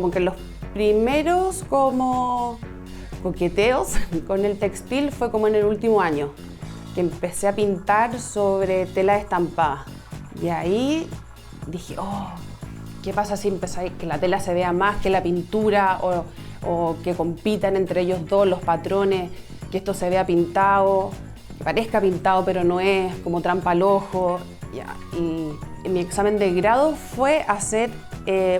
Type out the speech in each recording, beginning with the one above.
como que los primeros como coqueteos con el textil fue como en el último año, que empecé a pintar sobre tela estampada. Y ahí dije, oh, ¿qué pasa si empezáis que la tela se vea más que la pintura o que compitan entre ellos dos los patrones, que esto se vea pintado, que parezca pintado pero no es, como trampa al ojo? Ya. Y mi examen de grado fue hacer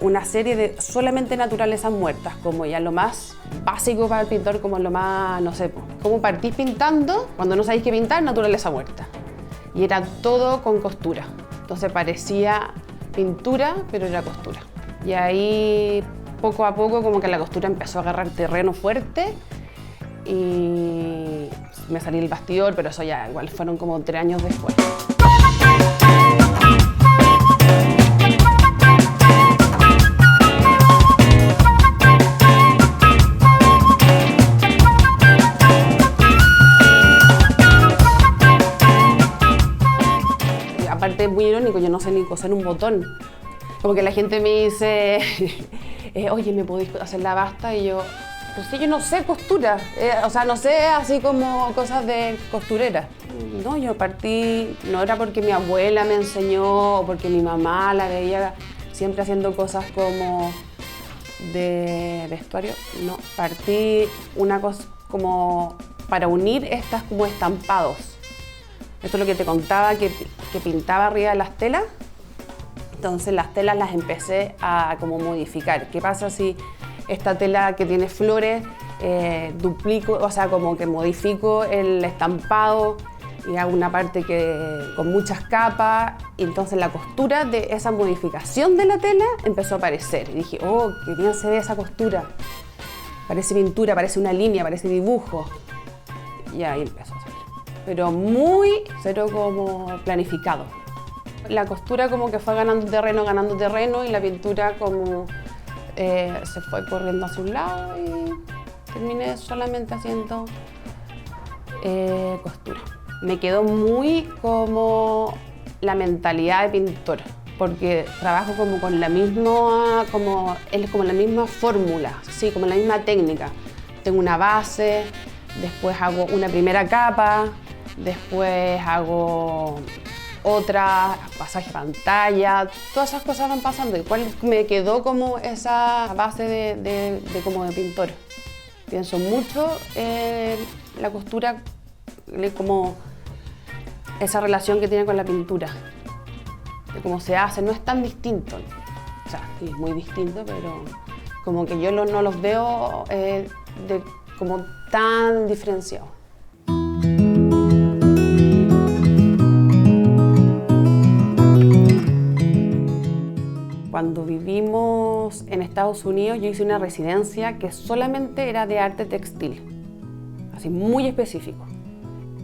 una serie de solamente naturalezas muertas, como ya lo más básico para el pintor, como lo más, no sé, cómo partís pintando cuando no sabéis qué pintar, naturaleza muerta. Y era todo con costura, entonces parecía pintura, pero era costura. Y ahí, poco a poco, como que la costura empezó a agarrar terreno fuerte y me salí del bastidor, pero eso ya igual fueron como 3 años después. Aparte es muy irónico, yo no sé ni coser un botón. Como que la gente me dice, oye, ¿me podéis hacer la basta? Y yo, pues sí, yo no sé costura, o sea, no sé así como cosas de costurera. No, yo partí, no era porque mi abuela me enseñó o porque mi mamá la veía siempre haciendo cosas como de vestuario, no, partí una cosa como para unir estas como estampados. Esto es lo que te contaba, que pintaba arriba de las telas. Entonces las telas las empecé a como modificar. ¿Qué pasa si esta tela que tiene flores duplico, o sea, como que modifico el estampado y hago una parte con muchas capas? Y entonces la costura de esa modificación de la tela empezó a aparecer. Y dije, oh, qué bien se ve esa costura. Parece pintura, parece una línea, parece dibujo. Y ahí empezó a salir. Pero muy cero como planificado. La costura como que fue ganando terreno y la pintura como se fue corriendo hacia un lado y terminé solamente haciendo costura. Me quedó muy como la mentalidad de pintor, porque trabajo como con la misma, como la misma fórmula, sí, como la misma técnica. Tengo una base, después hago una primera capa, después hago otra, pasaje pantalla, todas esas cosas van pasando. Igual me quedó como esa base de como de pintor. Pienso mucho en la costura, como esa relación que tiene con la pintura, de cómo se hace, no es tan distinto. O sea, sí, es muy distinto, pero como que yo no los veo como tan diferenciados. Cuando vivimos en Estados Unidos, yo hice una residencia que solamente era de arte textil, así muy específico.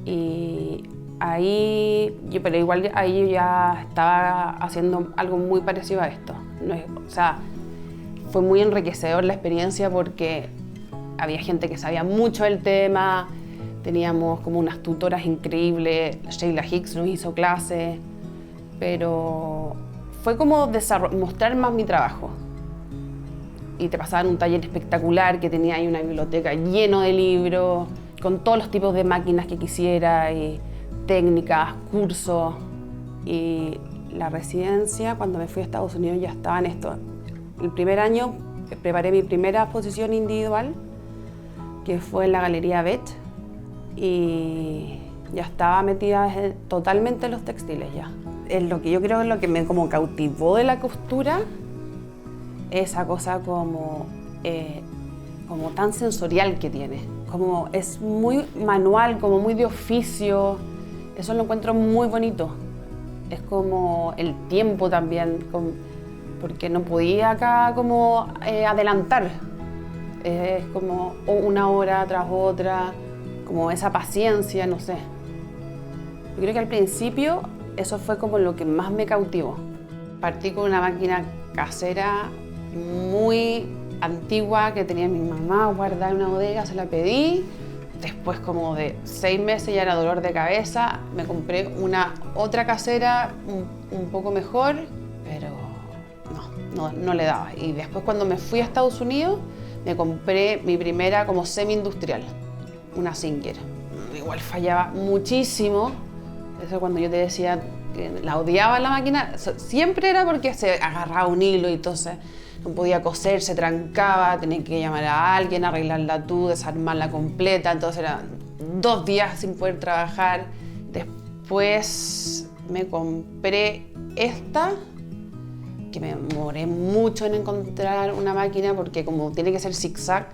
Y ahí, pero igual ahí yo ya estaba haciendo algo muy parecido a esto. O sea, fue muy enriquecedor la experiencia porque había gente que sabía mucho del tema, teníamos como unas tutoras increíbles, Sheila Hicks nos hizo clases, pero fue como mostrar más mi trabajo. Y te pasaban un taller espectacular que tenía ahí una biblioteca lleno de libros, con todos los tipos de máquinas que quisiera, y técnicas, cursos. Y la residencia, cuando me fui a Estados Unidos, ya estaba en esto. El primer año preparé mi primera exposición individual, que fue en la Galería Bech, y ya estaba metida totalmente en los textiles ya. Es lo que yo creo es lo que me como cautivó de la costura, esa cosa como tan sensorial que tiene. Como es muy manual, como muy de oficio, eso lo encuentro muy bonito. Es como el tiempo también, porque no podía acá como adelantar. Es como una hora tras otra, como esa paciencia, no sé. Yo creo que al principio eso fue como lo que más me cautivó. Partí con una máquina casera muy antigua que tenía mi mamá guardada en una bodega, se la pedí. Después como de 6 meses ya era dolor de cabeza, me compré otra casera un poco mejor, pero no le daba. Y después cuando me fui a Estados Unidos, me compré mi primera como semi-industrial, una Singer. Igual fallaba muchísimo. Eso cuando yo te decía que la odiaba la máquina, siempre era porque se agarraba un hilo y entonces no podía coser, se trancaba, tenía que llamar a alguien, arreglarla tú, desarmarla completa, entonces eran 2 días sin poder trabajar. Después me compré esta, que me demoré mucho en encontrar una máquina porque como tiene que ser zigzag,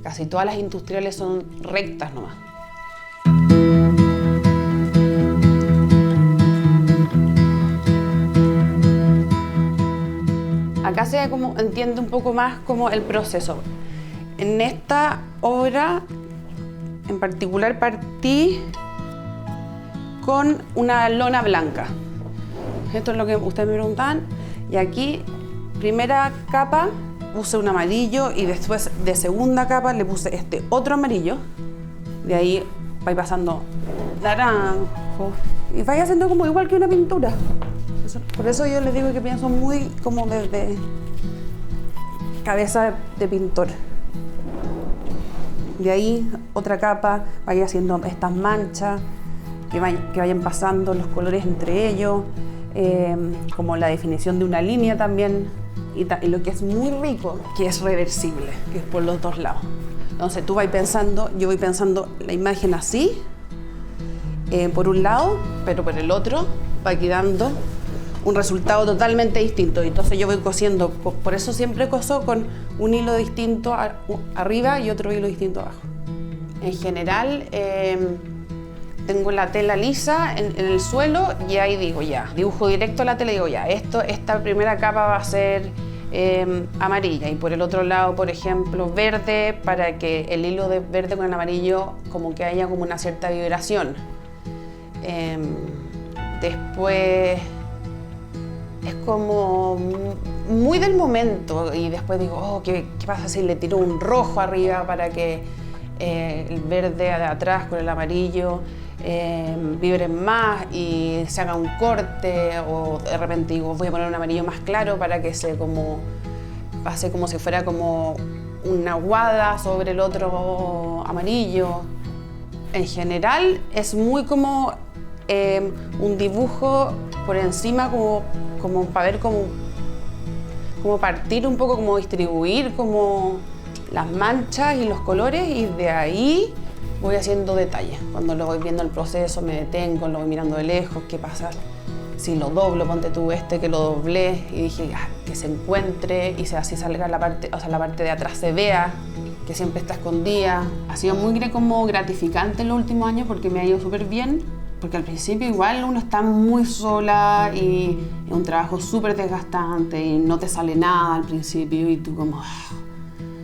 casi todas las industriales son rectas nomás. Acá se entiende un poco más como el proceso. En esta obra en particular partí con una lona blanca. Esto es lo que ustedes me preguntaban. Y aquí, primera capa, puse un amarillo y después de segunda capa le puse este otro amarillo. De ahí va pasando naranjo y vaya haciendo como igual que una pintura. Por eso yo les digo que pienso muy como desde cabeza de pintor. De ahí otra capa, vaya haciendo estas manchas, que vayan pasando los colores entre ellos, como la definición de una línea también. Y lo que es muy rico, que es reversible, que es por los 2 lados. Entonces tú vas pensando, yo voy pensando la imagen así, por un lado, pero por el otro va quedando un resultado totalmente distinto. Entonces yo voy cosiendo, por eso siempre coso con un hilo distinto arriba y otro hilo distinto abajo. En general, tengo la tela lisa en el suelo y ahí digo ya, dibujo directo la tela y digo ya, esta primera capa va a ser amarilla y por el otro lado, por ejemplo, verde, para que el hilo de verde con el amarillo como que haya como una cierta vibración. Después es como muy del momento y después digo, oh, ¿qué pasa si le tiro un rojo arriba para que el verde de atrás con el amarillo vibren más y se haga un corte? O de repente digo, voy a poner un amarillo más claro para que pase como si fuera como una aguada sobre el otro amarillo. En general es muy como un dibujo por encima como para ver como partir un poco, como distribuir como las manchas y los colores y de ahí voy haciendo detalles. Cuando lo voy viendo el proceso me detengo, lo voy mirando de lejos, qué pasa si lo doblo, ponte tú que lo doblé y dije que se encuentre y así salga la parte, o sea, la parte de atrás se vea, que siempre está escondida. Ha sido muy como gratificante en los últimos años porque me ha ido súper bien. Porque al principio igual uno está muy sola y es un trabajo súper desgastante y no te sale nada al principio y tú como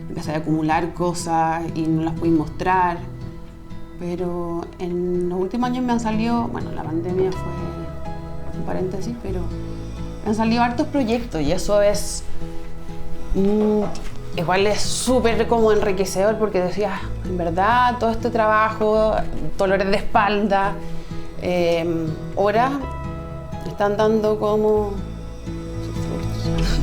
empiezas a acumular cosas y no las puedes mostrar. Pero en los últimos años me han salido, bueno, la pandemia fue un paréntesis, pero me han salido hartos proyectos y eso es igual es súper como enriquecedor porque decías, en verdad, todo este trabajo, dolores de espalda, ahora están dando como sus frutos.